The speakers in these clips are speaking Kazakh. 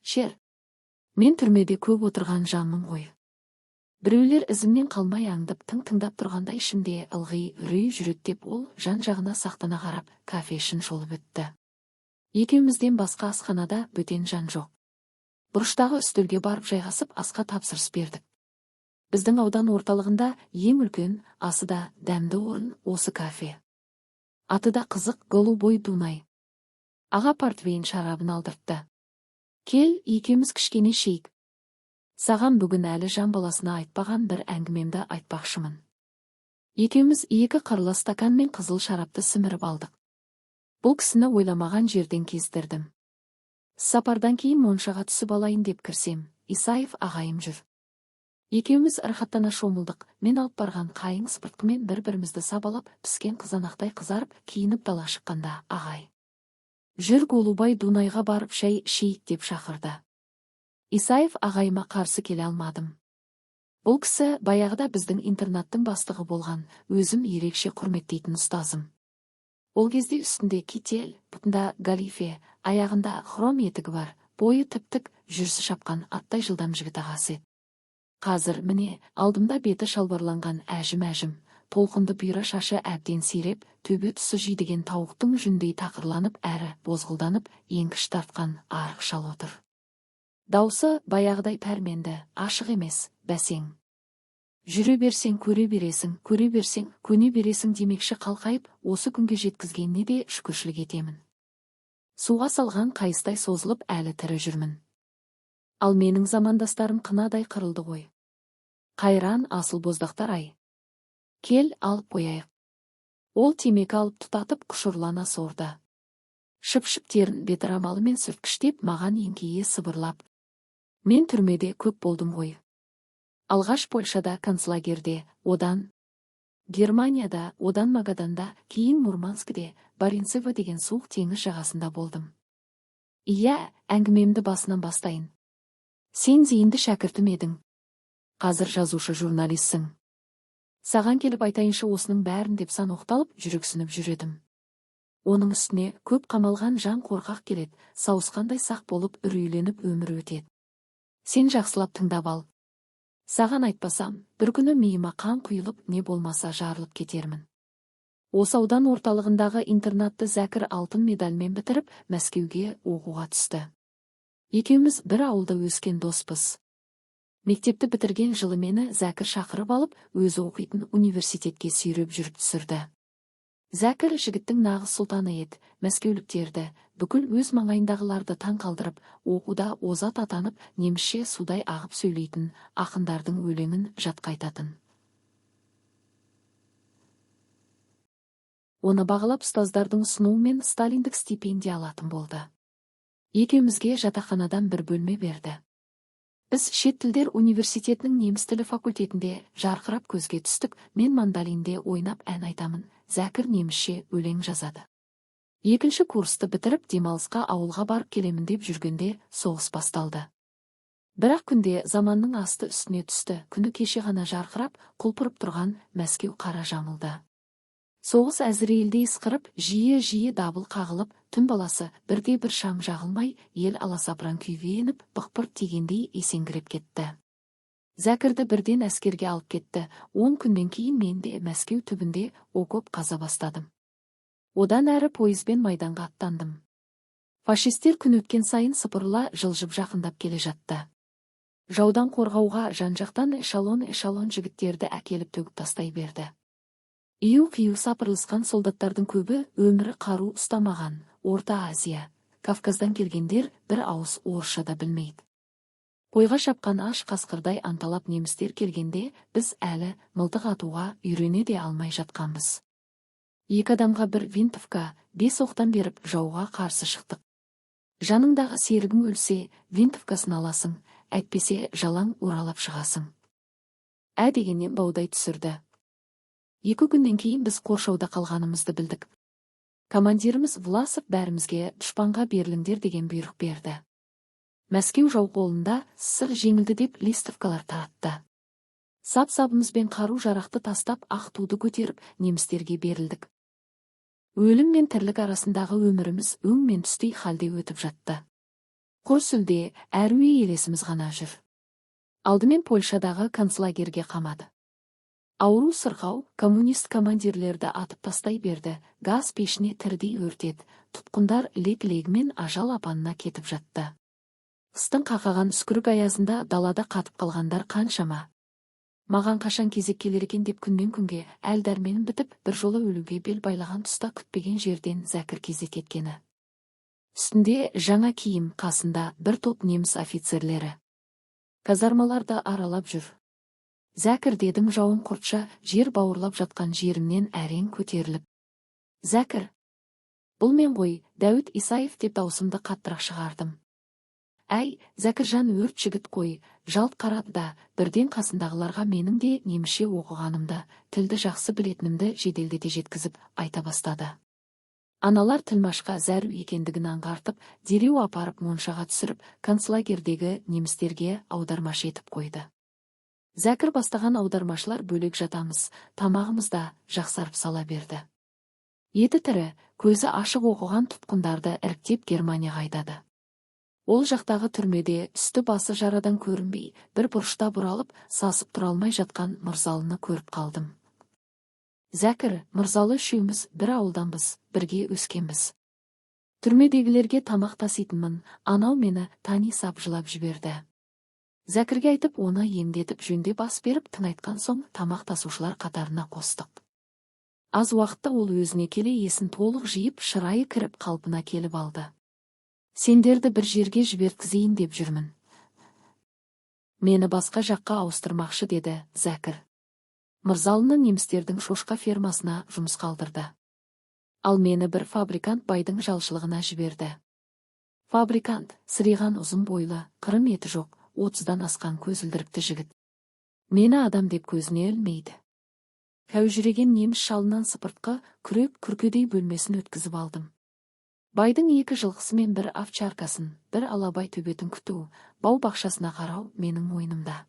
Шер. Мен түрмеде көп отырған жанмын ғой. Біреулер ізімнен қалмай аңдып тыңдап тұрғанда ішімде ылғи үрей жүреді деп ол жан-жағына сақтана қарап кафе ішін шолып өтті. Екеумізден басқа асханада бөтен жан жоқ. Бұрыштағы үстелге барып жайғасып асқа тапсырыс бердік. Біздің аудан орталығында ең үлкен, асы да дәмді орын осы кафе. Аты да қызық, голубой Дунай. Аға портвейн шарабын алдыртты. Кел, екеуміз кішкене ішейік. Саған бүгін әлі жан баласына айтпаған бір әңгімемді айтпақшымын. Екеуміз екі қырлы стакан мен қызыл шарапты сіміріп алдық. Бұл кісіні ойламаған жерден кездірдім. Сапардан кейін моншаға түсіп алайын деп кірсем, Исаев ағайым жүр. Екеуміз ырхаттана шомылдық. Мен алып барған қайың спыртқымен бір-бірімізді сабалап, піскен қызанақтай қызарып, киініп дала шыққанда, ағай, жүр голубай Дунайға барып шай ішейік деп шақырды. Исаев ағайыма қарсы келе алмадым. Бұл кісі баяғыда біздің интернаттың бастығы болған, өзім ерекше құрметтейтін ұстазым. Ол кезде үстінде китель, бұтында галифе, аяғында хром етігі бар, бойы тіп-тік, жүрсі шапқан аттай жылдам жігіт ағасы. Қазір міне, алдымда беті шалбарланған әжім-әжім, толқынды бұйра шашы әбден сиреп, төбе тұсы жидеген тауықтың жүндей тақырланып әрі бозғылданып, еңкіш тартқан арық шал отыр. Даусы баяғыдай пәрменді, ашық емес, бәсең. Жүре берсең көре бересің, көре берсең көне бересің демекші қалқайып, осы күнге жеткізгеніне де шүкіршілік етемін. Суға салған қайыстай созылып әлі тірі жүрмін. Ал менің замандастарым қынадай қырылды ғой. Қайран асыл боздақтар-ай. Кел, алып қояйық. Ол темекі алып тұтатып құшырлана сорды. Шып-шып терін бетірамалымен сүрткіштеп маған еңкейе сыбырлап. Мен түрмеде көп болдым ғой. Алғаш Польшада, концлагерде, одан Германияда, одан Магаданда, кейін Мурманскіде, Баренцево деген суық теңіз жағасында болдым. Иә, әңгімемді басынан бастайын. Сен зейінді шәкіртім едің. Қазір жазушы журналистсің. Саған келіп айтайыншы осының бәрін деп сан оқталып, жүрексініп жүредім. Оның үстіне көп қамалған жан қорқақ келеді, сауысқандай сақ болып үрейленіп өмір өтеді. Сен жақсылап тыңдап ал. Саған айтпасам, бір күні миыма қан құйылып, не болмаса жарылып кетермін. Осы аудан орталығындағы интернатты Зәкір алтын медальмен бітіріп, Мәскеуге оқуға түсті. Екеуміз бір ауылда өскен доспыз. Мектепті бітірген жылы мені Зәкір шақырып алып, өзі оқитын университетке сүйреп жүріп түсірді. Зәкір жігіттің нағыз сұлтаны еді, мәскеуліктерді, бүкіл өз маңайындағыларды таң қалдырып, оқуда озат атанып, немісше судай ағып сөйлейтін, ақындардың өлеңін жатқайтатын. Оны бағалап ұстаздардың ұсынуымен сталиндік стипендия алатын болды. Екеумізге жатақханадан бір бөлме берді. Біз шет тілдер университетінің неміс тілі факультетінде жарқырап көзге түстік. Мен мандолинде ойнап ән айтамын, Зәкір немісше өлең жазады. Екінші курсты бітіріп демалысқа ауылға барып келемін деп жүргенде соғыс басталды. Бірақ күнде заманның асты үстіне түсті. Күні кеше ғана жарқырап, құлпырып тұрған Мәскеу қара жамылды. Соғыс әзірейілдей ысқырып, жиі-жиі дабыл қағылып, түн баласы бірде-бір шам жағылмай, ел аласапыран күйге еніп, бықпырт тигендей есеңгіреп кетті. Зәкірді бірден әскерге алып кетті. 10 күннен кейін мен де Мәскеу түбінде окоп қаза бастадым. Одан әрі пойызбен майданға аттандым. Фашистер күн өткен сайын сыпырыла жылжып жақындап келе жатты. Жаудан қорғауға жан-жақтан эшелон жігіттерді әкеліп төгіп тастай берді. Ию-қию сапырылысқан солдаттардың көбі өмірі қару ұстамаған, Орта Азия, Кавказдан келгендер бір ауыз орысша да білмейді. Қойға шапқан аш қасқырдай анталап немістер келгенде, біз әлі мылтық атуға үйрене де алмай жатқанбыз. 2 адамға бір винтовка, 5 оқтан беріп жауға қарсы шықтық. Жаныңдағы серігің өлсе, винтовкасын аласың, әйтпесе жалаң оралап шығасың. Дегеннен баудай түсірді. 2 күннен кейін біз қоршауда қалғанымызды білдік. Командиріміз Власов бәрімізге дұшпанға беріліңдер деген бұйрық берді. Мәскеу жау қолында сыр жеңілді деп листовкалар таратты. Сап-сабымызбен қару-жарақты тастап, ақ туды көтеріп, немістерге берілдік. Өлім мен тірлік арасындағы өміріміз өң мен түстей халде өтіп жатты. Құр сүлде, әруе елесіміз ғана жүр. Алдымен Польшадағы концлагерге қамады. Ауру сырғау, коммунист командирлерді атып тастай берді, газ пешіне тірідей өртеді, тұтқындар лек-легімен ажал апанына кетіп жатты. Қыстың қақаған үскірік аязында далада қатып қалғандар қаншама. Маған қашан кезек келер екен деп күннен күнге әл дәрменім бітіп, бір жолы өлуге бел байлаған тұста күтпеген жерден Зәкір кезек кеткені. Үстінде жаңа киім, қасында бір топ неміс офицерлері. Казармаларды аралап жүр. Зәкір дедім жауын құртша, жер бауырлап жатқан жерімнен әрең көтеріліп. Зәкір, бұл мен ғой, Дәуіт Исаев деп даусымды қаттырақ шығардым. Әй, Зәкіржан өрт жігіт қой, жалт қарады да, бірден қасындағыларға менің де немісше оқығанымды, тілді жақсы білетінімді жеделдете жеткізіп айта бастады. Аналар тілмашқа зәру екендігін аңғартып, дереу апарып моншаға түсіріп, концлагердегі немістерге аудармашы етіп қойды. Зәкір бастаған аудармашылар бөлек жатамыз, тамағымыз да жақсарып сала берді. Еті тірі, көзі ашық оқыған тұтқындарды іріктеп Германияға айдады. Ол жақтағы түрмеде үсті басы жарадан көрінбей, бір бұрышта бұралып, сасып тұра алмай жатқан Мырзалыны көріп қалдым. Зәкір, Мырзалы үшеуміз бір ауылданбыз, бірге өскенбіз. Түрмедегілерге тамақ таситынмын, анау мені тани сап жылап жіберді. Зәкірге айтып, оны емдетіп жөнде бас беріп, тың айтқан соң тамақ тасушылар қатарына қостық. Аз уақытта ол өзіне келе есін толық жиып, шырайы кіріп қалпына келіп алды. Сендерді бір жерге жіберткізейін деп жүрмін. Мені басқа жаққа ауыстырмақшы деді Зәкір. Мырзалыны немістердің шошқа фермасына жұмыс қалдырды. Ал мені бір фабрикант байдың жалшылығына жіберді. Фабрикант, сыриған ұзын бойлы, қырым еті жоқ, 30-дан асқан көзілдірікті жігіт. Мені адам деп көзіне ілмейді. Кәужіреген неміс шалынан сыпыртқы, күрек күркедей бөлмесін өткізіп алдым. Байдың 2 жылқысы мен бір овчаркасын, бір алабай төбетін күту, бау бақшасына қарау менің мойнымда.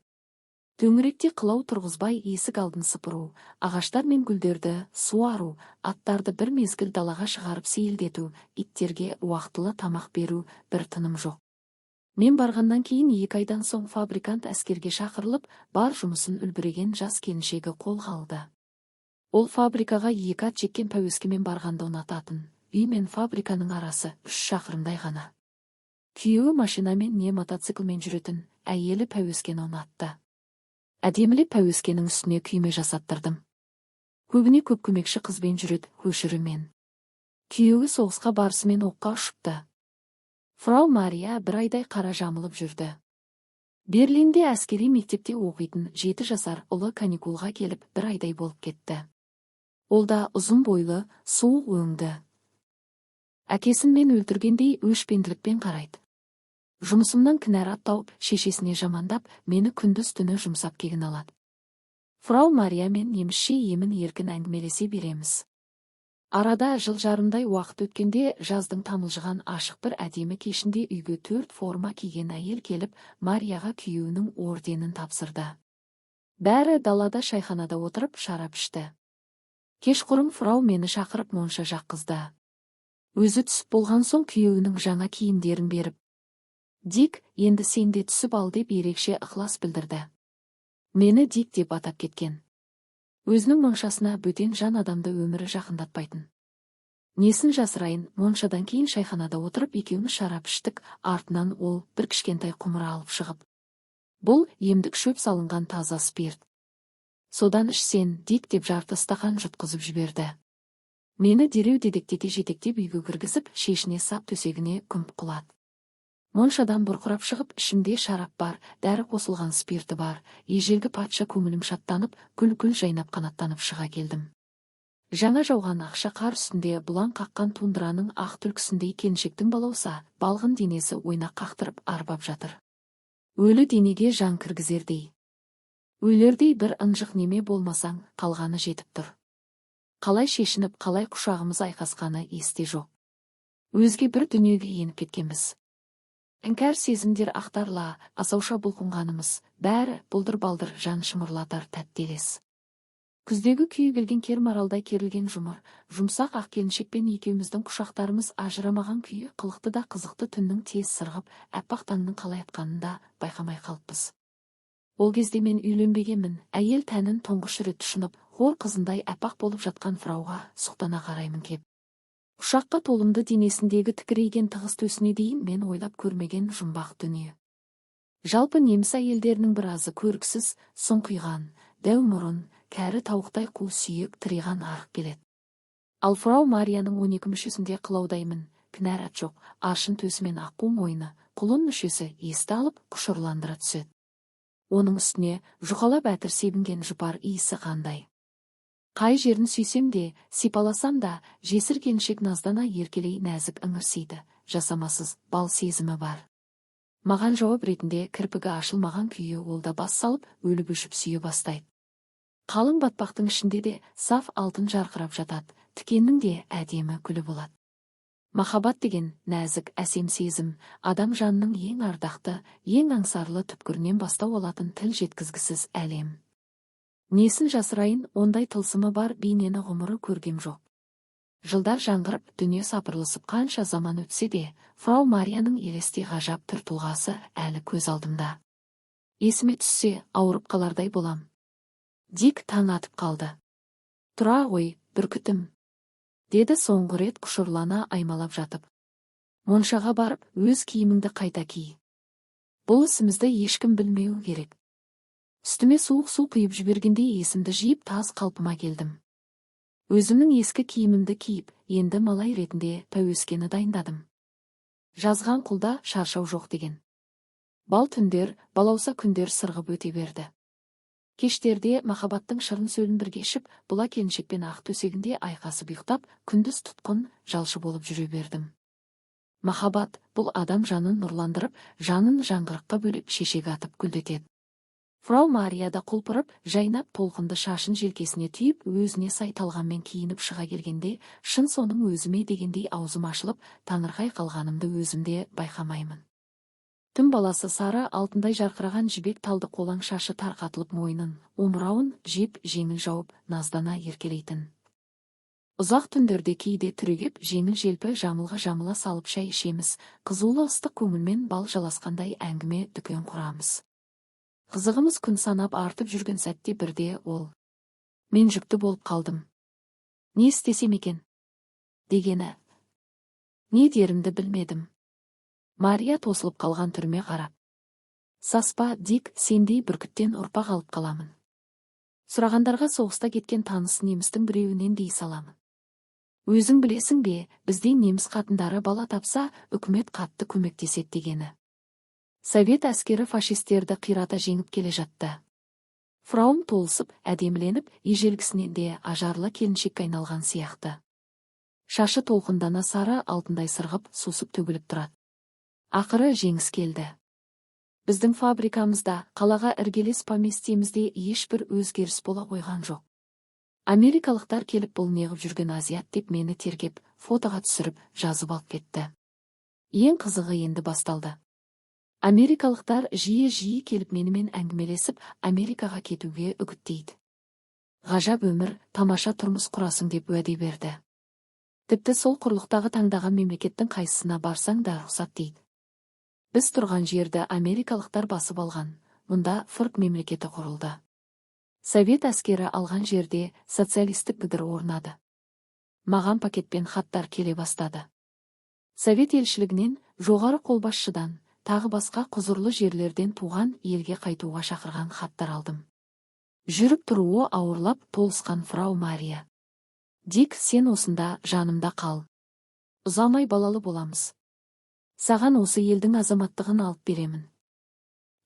Төңіректе қылау тұрғызбай есік алдын сыпыру, ағаштар мен гүлдерді суару, аттарды бір мезгіл далаға шығарып сейілдету, иттерге уақытылы тамақ беру, бір тыным жоқ. Мен барғаннан кейін 2 айдан соң фабрикант әскерге шақырылып, бар жұмысын үлбіреген жас келіншегі қолға алды. Ол фабрикаға 2 ат жеккен пәуескемен барғанды ұнататын. Үй мен фабриканың арасы 3 шақырымдай ғана. Күйеуі машинамен не мотоциклмен жүретін, әйелі пәуескені ұнатты. Әдемілі пәуескенің үстіне күйме жасаттырдым. Көбіне көп көмекші қызбен жүреді, көшірімен. Күйеуі соғысқа барысымен оққа ұшыпты. Фрау Мария 1 айдай қара жамылып жүрді. Берлинде әскери мектепте оқитын 7 жасар ұлы каникулға келіп 1 айдай болып кетті. Ол да ұзын бойлы, суық өңді. Әкесін мен өлтіргендей өшпенділікпен қарайды. Жұмысымнан кінәрат тауып, шешесіне жамандап, мені күндіз түні жұмсап кегін алады. Фрау Мария мен немісше емін еркін әңгімелесе береміз. Арада жыл жарымдай уақыт өткенде жаздың тамылжыған ашық бір әдемі кешінде үйге 4 форма киген әйел келіп, Марияға күйеуінің орденін тапсырды. Бәрі далада шайханада отырып шарап ішті. Кешқұрым фрау мені шақырып монша жаққызды. Өзі түсіп болған соң күйеуінің жаңа киімдерін беріп, Дик, енді сен де түсіп ал деп ерекше ықылас білдірді. Мені Дик деп атап кеткен. Өзінің моншасына бөтен жан адамды өмірі жақындатпайтын. Несін жасырайын, моншадан кейін шайханада отырып екеуміз шарап іштік, артынан ол бір кішкентай құмыра алып шығып. Бұл емдік шөп салынған таза спирт. Содан ішсен, Дик деп жарты стақан жұтқызып жіберді. Мені дереу дедектете жетектеп үйге кіргізіп, шешіне сап төсегіне күмп құлады. Моншадан бұрқырап шығып, ішімде шарап бар, дәрі қосылған спирті бар. Ежелгі патша көңілім шаттанып, күл-күл жайнап қанаттанып шыға келдім. Жаңа жауған ақша қар үстінде бұлан қаққан тундыраның ақ түлкісіндей келіншектің балауса, балғын денесі ойнақ қақтырып арбап жатыр. Өлі денеге жан кіргізердей. Өлердей бір ынжық неме болмасаң, қалғаны жетіп тұр. Қалай шешініп, қалай құшағымыз айқасқаны есте жоқ. Өзге бір дүниеге еніп кеткенбіз. Іңкәр сезімдер ақтарла, асауша бұлқынғанымыз, бәрі бұлдыр-балдыр жан шымырлатар тәттелес. Күздегі күйігілген кер маралдай керілген жұмыр, жұмсақ ақ келіншекпен екеуміздің құшақтарымыз ажырамаған күйі қылықты да қызықты түннің тез сырғып, әппақ таңның қалай атқанын да байқамай қалыппыз. Ол кезде мен үйленбегенмін, әйел тәнін тұңғыш рет тұшынып, хор қызындай әппақ болып жатқан фрауға сұқтана қараймын кеп. Ұшаққа толымды денесіндегі тікірейген тығыз төсіне дейін мен ойлап көрмеген жұмбақ дүние. Жалпы неміс әйелдерінің біразы көріксіз, сұңқиған, дәу мұрын, кәрі тауықтай қу сүйек тыриған арық келеді. Ал фрау Марияның 12 мүшесінде қылаудаймын, кінәрат жоқ, аршын төсімен аққу мойны, құлын мүшесі есті алып құшырландыра түседі. Оның үстіне жұқалап әтір себінген жұпар иісі қандай. Қай жерін сүйсем де, сипаласам да, жесір келіншек наздана еркелей нәзік ыңырсиды, жасамасыз бал сезімі бар. Маған жауап ретінде кірпігі ашылмаған күйі ол да бас салып, өліп өшіп сүйе бастайды. Қалың батпақтың ішінде де саф алтын жарқырап жатады, тікеннің де әдемі күлі болады. Махаббат деген нәзік, әсем сезім, адам жанының ең ардақты, ең аңсарлы түпкірінен бастау алатын тіл жеткізгісіз әлем. Несін жасырайын, ондай тылсымы бар бейнені ғұмыры көргем жоқ. Жылдар жаңғырып, дүние сапырылысып қанша заман өтсе де, фрау Марияның елестей ғажап түр тұлғасы әлі көз алдымда. Есіме түссе, ауырып қалардай болам. Дик таң атып қалды. Тұра ғой, бүркітім, деді соңғы рет құшырлана аймалап жатып. Моншаға барып, өз киіміңді қайта ки. Бұл ісімізді ешкім білмеу керек. Үстіме суық су құйып жібергенде есімді жиып таз қалпыма келдім. Өзімнің ескі киімімді киіп, енді малай ретінде пәуескені дайындадым. Жазған құлда шаршау жоқ деген. Бал түндер, балауса күндер сырғып өте берді. Кештерде махаббаттың шырын сөлін бірге ішіп, бұла келіншекпен ақ төсегінде айқасып ұйықтап, күндіз тұтқын, жалшы болып жүре бердім. Махаббат бұл адам жанын нұрландырып, жанын жаңғырыққа бөлеп шешек атып гүлдетеді. Фрау Мария да құлпырып, жайнап толқынды шашын желкесіне түйіп, өзіне сай талғанмен киініп шыға келгенде, шын соның өзіме дегендей аузым ашылып, таңырқай қалғанымды өзімде байқамаймын. Түн баласы сары алтындай жарқыраған жібек талды қолаң шашы тарқатылып мойнын, омырауын жеп жеңіл жауып, наздана еркелейтін. Ұзақ түндерде кейде түрегеп, жеңіл желпі жамылға жамыла салып шай ішеміз, қызулы ыстық көңілмен бал жаласқандай әңгіме дүкен құрамыз. Қызығымыз күн санап артып жүрген сәтте бірде ол. Мен жүкті болып қалдым. Не істесем екен? Дегені. Не дерімді білмедім. Мария тосылып қалған түрме қарап. Саспа, Дик, сендей бүркіттен ұрпақ алып қаламын. Сұрағандарға соғыста кеткен таныс немістің біреуінен дей саламын. Өзің білесің бе, бізде неміс қатындары бала тапса, үкімет қатты көмектеседі дегені. Совет әскері фашистерді қирата жеңіп келе жатты. Фраум толысып, әдеміленіп, ежелгісінен де ажарлы келіншекке айналған сияқты. Шашы толқындана сары алтындай сырғып, сусып төгіліп тұрады. Ақыры жеңіс келді. Біздің фабрикамызда, қалаға іргелес поместьемізде ешбір өзгеріс бола қойған жоқ. Америкалықтар келіп бұл неғып жүрген азиат деп мені тергеп, фотоға түсіріп, жазып алып кетті. Ең қызығы енді басталды. Америкалықтар жиі келіп менімен әңгімелесіп, Америкаға кетуге үгіттейді. Ғажап өмір, тамаша тұрмыс құрасың деп уәде берді. Тіпті сол құрлықтағы таңдаған мемлекеттің қайсысына барсаң да рұқсат дейді. Біз тұрған жерді америкалықтар басып алған, мұнда фырк мемлекеті құрылды. Совет әскері алған жерде социалистік гдр орнады. Маған пакетпен хаттар келе бастады. Совет елшілігінен, жоғары қолбасшыдан, тағы басқа құзырлы жерлерден туған елге қайтуға шақырған хаттар алдым. Жүріп тұруы ауырлап толысқан фрау Мария. Дик, сен осында жанымда қал. Ұзамай балалы боламыз. Саған осы елдің азаматтығын алып беремін.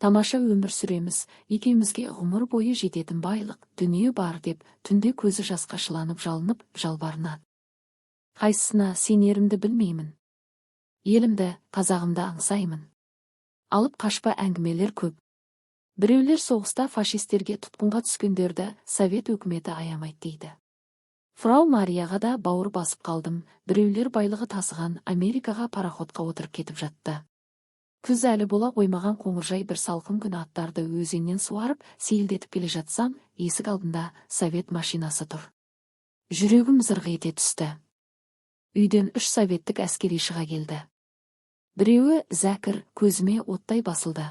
Тамаша өмір сүреміз, екеумізге ғұмыр бойы жететін байлық, дүние бар деп, түнде көзі жасқа шыланып жалынып, жалбарынады. Қайсысына сенерімді білмеймін. Елімді, қазағымды аңсаймын. Алып қашпа әңгімелер көп. Біреулер соғыста фашистерге тұтқынға түскендерді совет өкіметі аямайды дейді. Фрау Марияға да бауыр басып қалдым, біреулер байлығы тасыған Америкаға пароходқа отырып кетіп жатты. Күз әлі бола қоймаған қоңыржай бір салқын күн аттарды өзеннен суарып, сейілдетіп келе жатсам, есік алдында совет машинасы тұр. Жүрегім зырқ ете түсті. Үйден 3 советтік әскери шыға келді. Біреуі Зәкір, көзіме оттай басылды.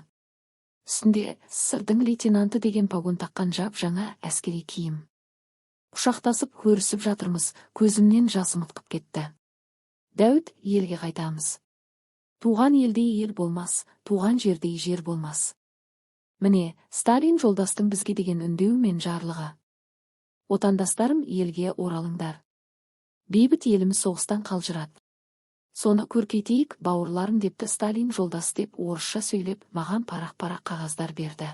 Үстінде сырдың лейтенанты деген погон таққан жаңа әскери киім. Құшақтасып көрісіп жатырмыз, көзімнен жасым ытқып кетті. Дәуіт, елге қайтамыз. Туған елдей ел болмас, туған жердей жер болмас. Міне, Сталин жолдастың бізге деген үндеуі мен жарлығы. Отандастарым, елге оралыңдар. Бейбіт еліміз соғыстан қалжырады. Соны көркейтейік, бауырларым депті Сталин жолдас деп орысша сөйлеп, маған парақ-парақ қағаздар берді.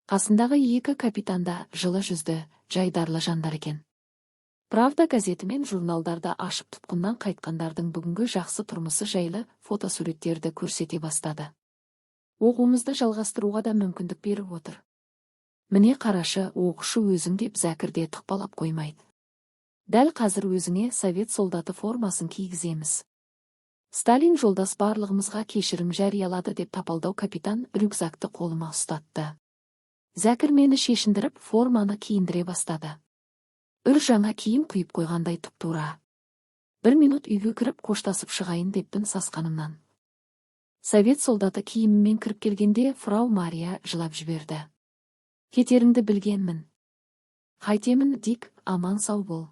Қасындағы 2 капитанда жылы жүзді, жайдарлы жандар екен. Правда газеті мен журналдарда ашып тұтқыннан қайтқандардың бүгінгі жақсы тұрмысы жайлы фотосуреттерді көрсете бастады. Оқуымызды жалғастыруға да мүмкіндік беріп отыр. Міне қарашы, оқушы өзің деп Зәкірде тықпалап қоймайды. Дәл қазір өзіңе совет солдаты формасын кигіземіз. Сталин жолдас барлығымызға кешірім жариялады деп тапалдау капитан рюкзакты қолыма ұстатты. Зәкір мені шешіндіріп форманы киіндіре бастады. Үр жаңа киім құйып қойғандай тұп-тура. 1 минут үйге кіріп қоштасып шығайын деппін сасқанымнан. Совет солдаты киімімен кіріп келгенде фрау Мария жылап жіберді. Кетеріңді білгенмін. Қайтемін, Дик, аман сау бол.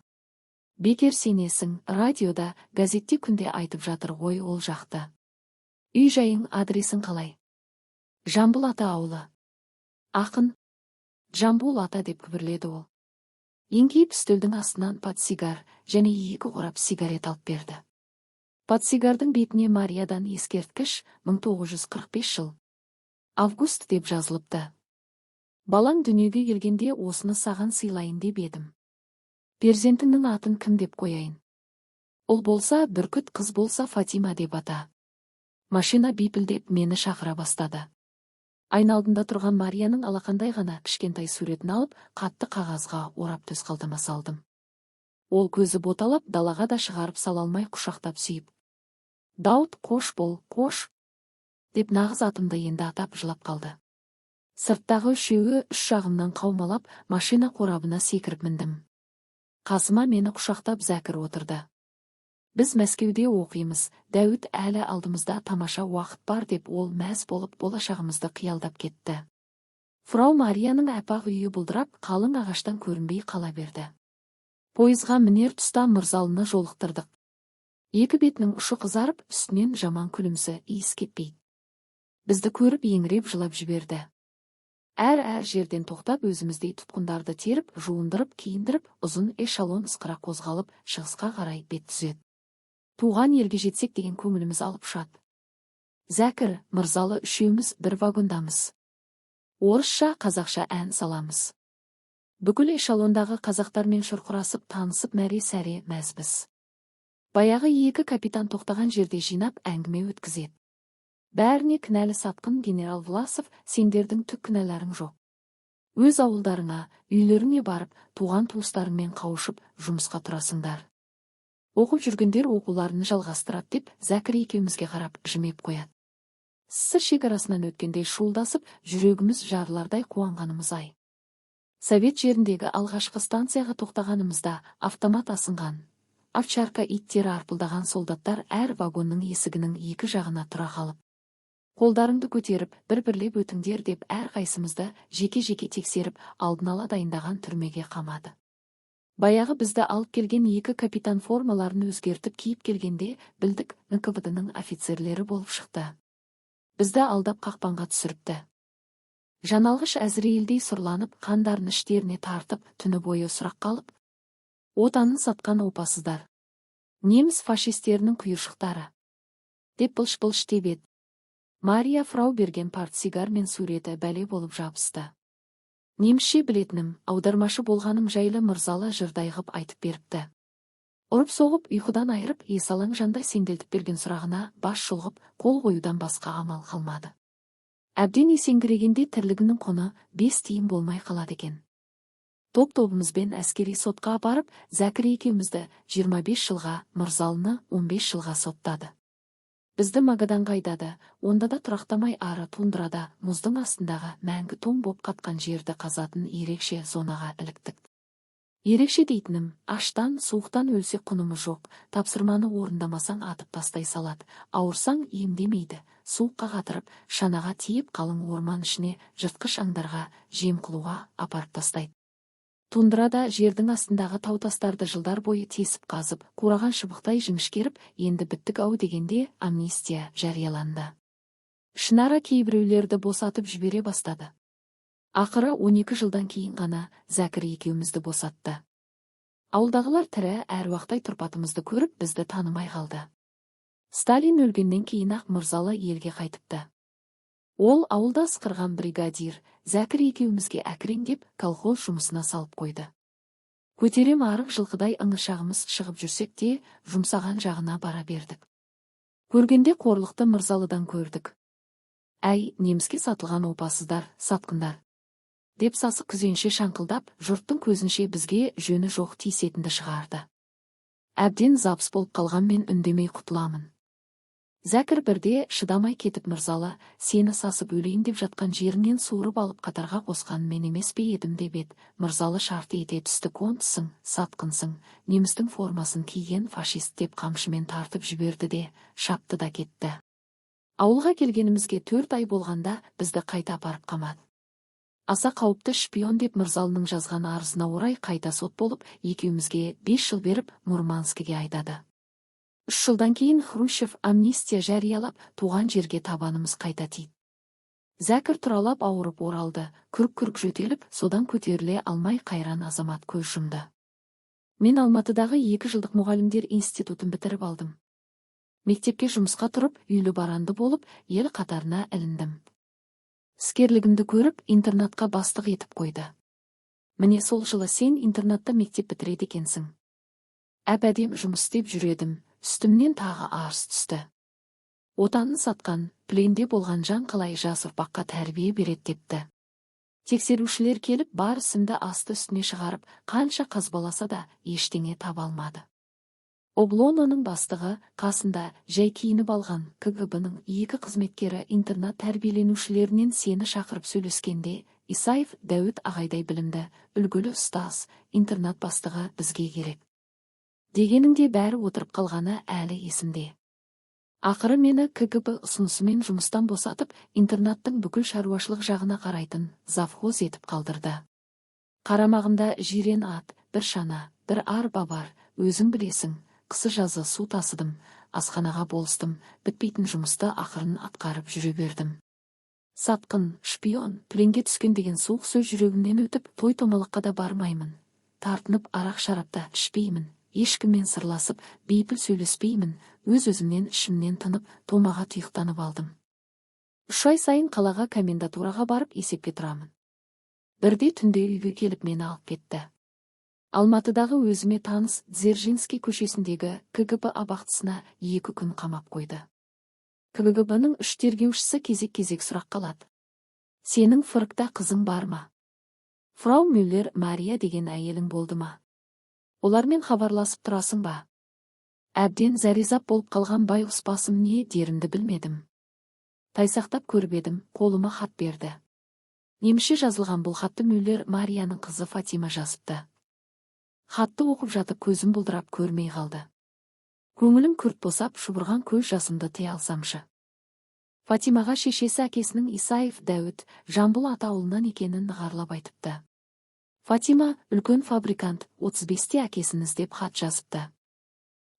Бекер сенесің, радиода, газетте күнде айтып жатыр ғой ол жақты. Үй жайың, адресің қалай? Жамбыл ата ауылы. Ақын. Жамбыл ата деп күбірледі ол. Еңкейіп үстелдің астынан портсигар және 2 қорап сигарет алып берді. Портсигардың бетіне Мариядан ескерткіш 1945 жыл. Август деп жазылыпты. Балаң дүниеге келгенде осыны саған сыйлайын деп едім. Перзентіңнің атын кім деп қояйын? Ұл болса Бүркіт, қыз болса Фатима деп ата. Машина бипілдеп мені шақыра бастады. Айналдында тұрған Марияның алақандай ғана кішкентай суретін алып, қатты қағазға орап төс қалтама салдым. Ол көзі боталап, далаға да шығарып сала алмай құшақтап сүйіп. Дауыт, қош бол, қош, деп нағыз атымды енді атап жылап қалды. Сырттағы үшеуі 3 жағымнан қаумалап, машина қорабына секіріп міндім. Қасыма мені құшақтап Зәкір отырды. Біз Мәскеуде оқимыз, Дәуіт әлі алдымызда тамаша уақыт бар деп ол мәз болып болашағымызды қиялдап кетті. Фрау Марияның әпақ үйі бұлдырап, қалың ағаштан көрінбей қала берді. Пойызға мінер тұста Мырзалыны жолықтырдық. 2 бетінің ұшы қызарып, үстінен жаман күлімсі иіс кетпейді. Бізді көріп еңіреп жылап жіберді. Әр жерден тоқтап өзіміздей тұтқындарды теріп, жуындырып, киіндіріп, ұзын эшелон ысқыра қозғалып, шығысқа қарай бет түзеді. Туған елге жетсек деген көңіліміз алып ұшады. Зәкір, Мырзалы үшеуміз бір вагондамыз. Орысша, қазақша ән саламыз. Бүкіл эшелондағы қазақтармен шұрқырасып, танысып мәре-сәре мәзбіз. Баяғы 2 капитан тоқтаған жерде жинап әңгіме өткізеді. Бәріне кінәлі сатқын генерал Власов, сендердің түк кінәларың жоқ. Өз ауылдарыңа, үйлеріңе барып, туған туыстарыңмен қауышып, жұмысқа тұрасыңдар. Оқып жүргендер оқуларын жалғастырады деп, Зәкір екеумізге қарап жымеп қояды. Сыр шекарасынан өткендей шуылдасып, жүрегіміз жарылардай қуанғанымыз ай. Совет жеріндегі алғашқы станцияға тоқтағанымызда автомат асынған. Овчарка иттері арпылдаған солдаттар әр вагонның есігінің 2 жағына тұра қалып. Қолдарыңды көтеріп, бір-бірлеп өтіңдер деп әр қайсымызды жеке-жеке тексеріп, алдын ала дайындаған түрмеге қамады. Баяғы бізді алып келген 2 капитан формаларын өзгертіп киіп келгенде, білдік НКВД-ның офицерлері болып шықты. Бізді алдап қақпанға түсіріпті. Жаналғыш әзірейілдей сұрланып, қандарын іштеріне тартып, түні бойы сұрақ қалып, отанын сатқан опасыздар. Неміс фашистерінің құйыршықтары. Деп былш-былш тебеді. Мария фрау берген портсигар мен суреті бәле болып жабысты. Немісше білетінім, аудармашы болғаным жайлы Мырзалы жырдай ғып айтып беріпті. Ұрып-соғып, ұйқыдан айырып, есалаң жандай сенделтіп берген сұрағына баш шұлғып, қол қоюдан басқа амал қалмады. Әбден есеңгірегенде тірлігінің құны 5 тиын болмай қалады екен. Топ-тобымызбен әскери сотқа апарып, Зәкір екеумізді 25 жылға, Мырзалыны 15 жылға соттады. Бізді Магаданға айдады, онда да тұрақтамай ары тундрада мұздың астындағы мәңгі тоң боп қатқан жерді қазатын ерекше зонаға іліктік. Ерекше дейтінім, аштан, суықтан өлсе құнымы жоқ, тапсырманы орындамасаң атып тастай салады, ауырсаң емдемейді, суыққа қатырып, шанаға тиіп қалың орман ішіне жыртқыш аңдарға жем қылуға апарып тастайды. Тундрада жердің астындағы тау-тастарды жылдар бойы тесіп қазып, қураған шыбықтай жіңішкеріп, енді біттік-ау дегенде амнистия жарияланды. Шынара кейбіреулерді босатып жібере бастады. Ақыры 12 жылдан кейін ғана Зәкір екеумізді босатты. Ауылдағылар тірі әруақтай тұрпатымызды көріп, бізді танымай қалды. Сталин өлгеннен кейін-ақ Мырзалы елге қайтыпты. Ол ауылда ысқырған бригадир Зәкір екеумізге әкіреңдеп колхоз жұмысына салып қойды. Көтерем арық жылқыдай ыңыршағымыз шығып жүрсек те, жұмсаған жағына бара бердік. Көргенде қорлықты Мырзалыдан көрдік. Әй, неміске сатылған опасыздар, сатқындар, деп сасық күзенше шаңқылдап, жұрттың көзінше бізге жөні жоқ тиісетінді шығарды. Әбден запыс болып қалғанмен үндемей құтыламын. Зәкір бірде шыдамай кетіп Мырзалы, сені сасып өлейін деп жатқан жерінен суырып алып қатарға қосқан мен емес пе едім деп еді. Мырзалы шарты ете түсті. Контсың, сатқынсың, немістің формасын киген фашист деп қамшымен тартып жіберді де, шапты да кетті. Ауылға келгенімізге 4 ай болғанда бізді қайта апарып қамады. Аса қауіпті шпион деп Мырзалының жазған арызына орай қайта сот болып, екеумізге 5 жыл беріп Мурманскіге айдады. 3 жылдан кейін Хрущев амнистия жариялап, туған жерге табанымыз қайта тиді. Зәкір тұралап ауырып оралды, күрк-күрк жөтеліп, содан көтеріле алмай қайран азамат көз жұмды. Мен Алматыдағы 2 жылдық мұғалімдер институтын бітіріп алдым. Мектепке жұмысқа тұрып, үйлі баранды болып, ел қатарына іліндім. Іскерлігімді көріп, интернатқа бастық етіп қойды. Міне сол жылы сен интернатта мектеп бітіреді екенсің. Әп-әдем жұмыс істеп жүредім. Үстімнен тағы арыз түсті. Отанын сатқан, пленде болған жан қалай жас ұрпаққа тәрбие береді депті. Тексерушілер келіп, бар ісімді асты үстіне шығарып, қанша қазбаласа да ештеңе таба алмады. Облононың бастығы қасында жай киініп алған КГБ-ның 2 қызметкері интернат тәрбиеленушілерінен сені шақырып сөйлескенде, Исаев Дәуіт ағайдай білімді, үлгілі ұстаз, интернат бастығы бізге керек дегеніңде бәрі отырып қалғаны әлі есімде. Ақыры мені КГБ ұсынысымен жұмыстан босатып, интернаттың бүкіл шаруашылық жағына қарайтын завхоз етіп қалдырды. Қарамағымда жирен ат, бір шана, бір арба бар, өзің білесің, қысы-жазы су тасыдым, асханаға болыстым, бітпейтін жұмысты ақырын атқарып жүре бердім. Сатқын, шпион, пленге түскен деген суық сөз жүрегімнен өтіп, той-томалаққа да бармаймын. Тартынып арақ шарапта ішпеймін. Ешкіммен сырласып, бейпіл сөйлеспеймін, өз-өзімнен ішімнен тынып, томаға тұйықтанып алдым. 3 ай сайын қалаға комендатураға барып есепке тұрамын. Бірде түнде үйге келіп мені алып кетті. Алматыдағы өзіме таныс Дзержинский көшесіндегі КГБ абақтысына 2 күн қамап қойды. КГБ-ның 3 тергеушісі кезек-кезек сұрақ қалады. Сенің фыркта қызың бар ма? Фрау Мюллер Мария деген әйелің болды ма? Олармен хабарласып тұрасың ба? Әбден зәризап болып қалған байғұс басым не дерімді білмедім. Тайсақтап көріп едім, қолыма хат берді. Немісше жазылған бұл хатты Мюллер Марияның қызы Фатима жазыпты. Хатты оқып жатып көзім бұлдырап көрмей қалды. Көңілім күрт босап, шұбырған көз жасымды тыя алсамшы. Фатимаға шешесі әкесінің Исаев Дәуіт Жамбыл атауылынан екенін нығарлап айтыпты. Фатима, үлкен фабрикант, 35-те әкесін іздеп хат жазыпты.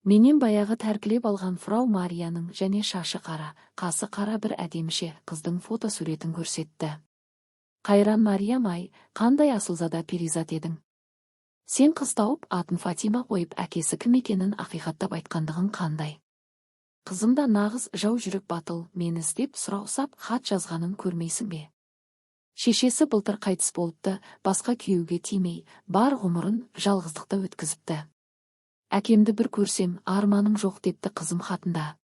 Менен баяғы тәркілеп алған фрау Марияның және шашы қара, қасы қара бір әдеміше қыздың фотосуретін көрсетті. Қайран Мариям-ай, қандай асылзада перизат едің. Сен қыз тауып, атын Фатима қойып, әкесі кім екенін ақиқаттап айтқандығың қандай. Қызымда нағыз жау жүрек батыл, мені іздеп сұраусап хат жазғанын көрмейсің бе? Шешесі былтыр қайтыс болыпты, басқа күйеуге тимей, бар ғұмырын жалғыздықта өткізіпті. Әкемді бір көрсем, арманым жоқ депті қызым хатында.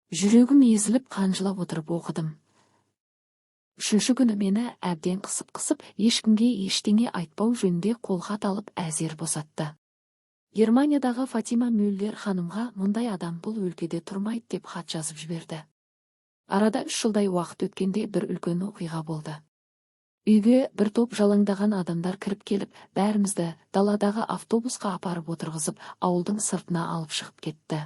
Жүрегім езіліп қанжылап отырып оқыдым. 3-ші күні мені әбден қысып-қысып, ешкімге ештеңе айтпау жөнінде қолхат алып әзер босатты. Германиядағы Фатима Мюллер ханымға мұндай адам бұл өлкеде тұрмайды деп хат жазып жіберді. Арада 3 жылдай уақыт өткенде бір үлкен оқиға болды. Үйге бір топ жалаңдаған адамдар кіріп келіп, бәрімізді даладағы автобусқа апарып отырғызып, ауылдың сыртына алып шығып кетті.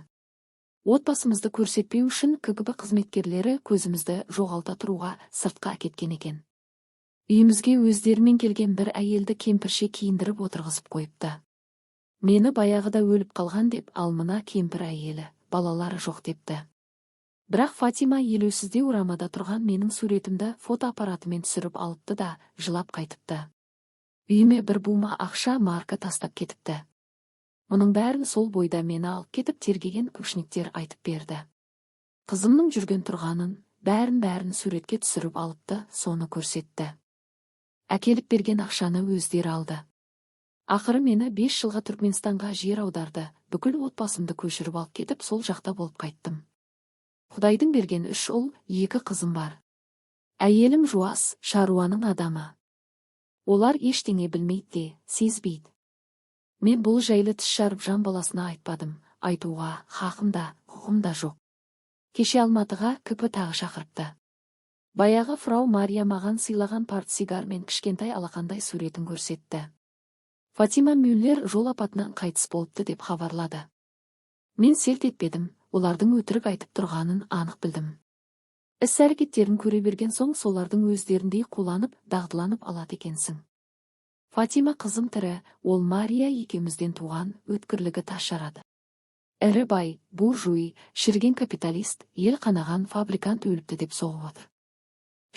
Отбасымызды көрсетпеу үшін КГБ қызметкерлері көзімізді жоғалта тұруға сыртқа кеткен екен. Үйімізге өздерімен келген бір әйелді кемпірше киіндіріп отырғызып қойыпты. Мені баяғыда өліп қалған деп, ал мына кемпір әйелі, балалары жоқ депті. Бірақ Фатима елеусізде урамада тұрған менің суретімді фотоаппаратымен түсіріп алыпты да, жылап қайтыпты. Үйіме бір бума ақша марка тастап кетіпті. Мұның бәрін сол бойда мені алып кетіп тергеген көпшіліктер айтып берді. Қызымның жүрген тұрғанын, бәрін суретке түсіріп алыпты, соны көрсетті. Әкеліп берген ақшаны өздері алды. Ақыры мені 5 жылға Түркменстанға жер аударды, бүкіл отбасымды көшіріп алып кетіп, сол жақта болып қайттым. Құдайдың берген 3 ұл, 2 қызым бар. Әйелім жуас, шаруаның адамы. Олар ештеңе білмейді де, сезбейді. Мен бұл жайлы тіс жарып жан баласына айтпадым, айтуға хақым да, құқым да жоқ. Кеше Алматыға КП тағы шақырыпты. Баяғы фрау Мария маған сыйлаған портсигар мен кішкентай алақандай суретін көрсетті. Фатима Мюллер жол апатынан қайтыс болыпты деп хабарлады. Мен селт етпедім, олардың өтірік айтып тұрғанын анық білдім. Іс-әрекеттерін көре берген соң солардың өздеріндей қуланып, дағдыланып алады екенсің. Фатима қызым тірі, ол Мария екеумізден туған, өткірлігі тас жарады. Ірі бай, буржуй, шірген капиталист, ел қанаған фабрикант өліпті деп соғып отыр.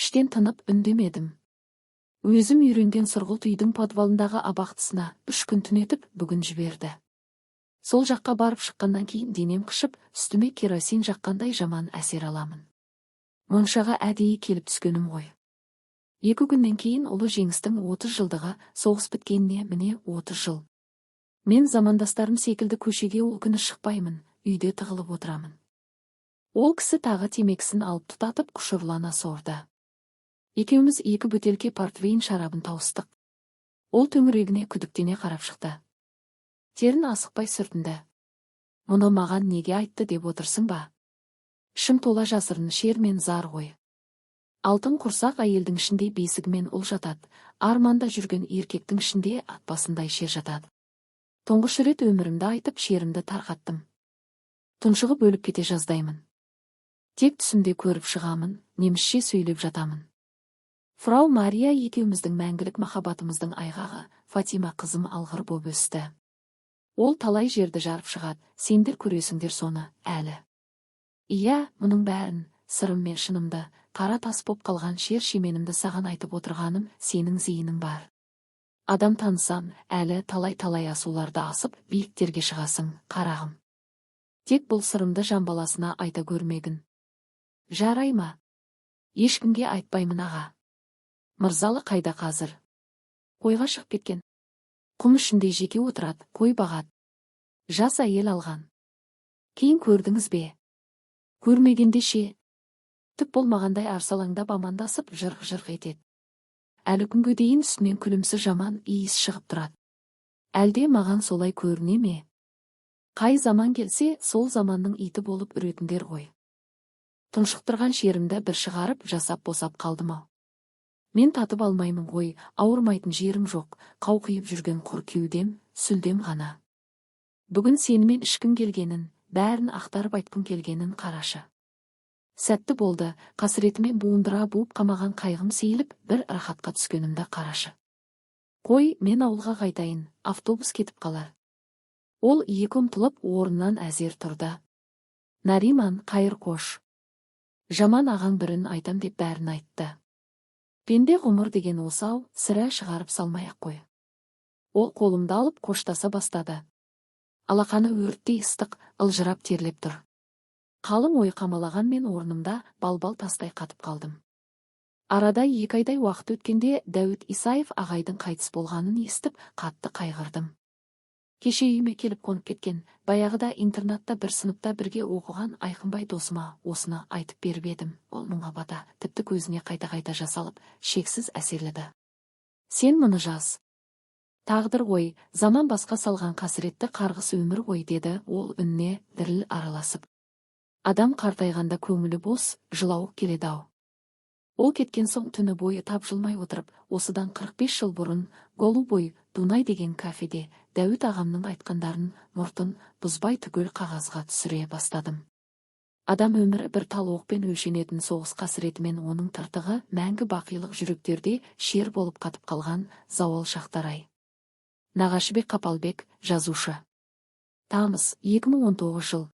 Іштен тынып үндемедім. Өзім үйренген сұрғылт үйдің подвалындағы абақтысына 3 күн түнетіп, бүгін жіберді. Сол жаққа барып шыққаннан кейін денем қышып, үстіме керосин жаққандай жаман әсер аламын. Моншаға әдейі келіп түскенім ғой. 2 күннен кейін ұлы жеңістің 30 жылдығы, соғыс біткеніне міне 30 жыл. Мен замандастарым секілді көшеге ол күні шықпаймын, үйде тығылып отырамын. Ол кісі тағы темекісін алып тұтатып құшырлана сорды. Екеуміз 2 бөтелке портвейн шарабын тауыстық. Ол төңірегіне күдіктене қарап шықты. Терін асықпай сүртінді. Мұны маған неге айтты деп отырсың ба? Ішім тола жасырын шер мен зар ғой. Алтын құрсақ әйелдің ішінде бесігімен ұл жатады, арманда жүрген еркектің ішінде ат басындай шер жатады. Тұңғыш рет өмірімді айтып шерімді тарқаттым. Тұншығып өліп кете жаздаймын. Тек түсімде көріп шығамын, немісше сөйлеп жатамын. Фрау Мария екеуміздің мәңгілік махаббатымыздың айғағы, Фатима қызым алғыр боп өсті. Ол талай жерді жарып шығады, сендер көресіңдер соны, әлі. Ия, мұның бәрін, сырым мен шынымды, қара тас боп қалған шер шеменімді саған айтып отырғаным, сенің зейінің бар. Адам танысам, әлі талай асуларды асып, биіктерге шығасың, қарағым. Тек бұл сырымды жан баласына айта көрмегін. Жарай ма? Ешкімге айтпаймын аға. Мырзалы қайда қазір? Қойға шығып кеткен. Құм ішінде жеке отырады, қой бағады. Жас әйел алған. Кейін көрдіңіз бе? Көрмегенде ше? Түп болмағандай арсалаңдап амандасып жырқ етеді. Әлі күнге дейін үстінен күлімсіз жаман иіс шығып тұрады. Әлде маған солай көріне ме? Қай заман келсе, сол заманның иті болып үретіндер ғой. Тұншықтырған шерімді бір шығарып жасап босап қалдым ау. Мен татып алмаймын ғой, ауырмайтын жерім жоқ, қауқиып жүрген құр кеудем, сүлдем ғана. Бүгін сенімен ішкім келгенін, бәрін ақтарып айтқым келгенін қарашы. Сәтті болды, қасіретімен буындыра буып қамаған қайғым сейіліп, бір рахатқа түскенімді қарашы. Қой, мен ауылға қайтайын, автобус кетіп қалар. Ол екі ұмтылып орнынан әзер тұрды. Нариман, қайыр қош. Жаман ағаң бірін айтам деп бәрін айтты. Пенде ғұмыр деген осы-ау, сірә шығарып салмай-ақ қой. Ол қолымды алып қоштаса бастады. Алақаны өрттей ыстық, ылжырап терлеп тұр. Қалың ой қамалаған мен орнымда балбал тастай қатып қалдым. Арада 2 айдай уақыт өткенде Дәуіт Исаев ағайдың қайтыс болғанын естіп, қатты қайғырдым. Кеше үйіме келіп қонып кеткен, баяғыда интернатта бір сыныпта бірге оқыған Айқынбай досыма осыны айтып беріп едім. Ол мұңға бата, тіпті көзіне қайта жасалып, шексіз әсерледі. Сен мұны жаз. Тағдыр ғой, заман басқа салған қасіретті қарғыс өмір ғой, деді ол үніне діріл араласып. Адам қартайғанда көңілі бос, жылауы келеді-ау. Ол кеткен соң түні бойы тапжылмай отырып, осыдан 45 жыл бұрын Голубой Дунай деген кафеде Дәуіт ағамның айтқандарын мұртын бұзбай түгел қағазға түсіре бастадым. Адам өмірі бір тал оқпен өлшенетін соғыс қасіретімен, оның тыртығы мәңгі бақилық жүректерде шер болып қатып қалған зауал шақтар-ай. Нағашыбек Қапалбек, жазушы. Тамыз 2019 жыл.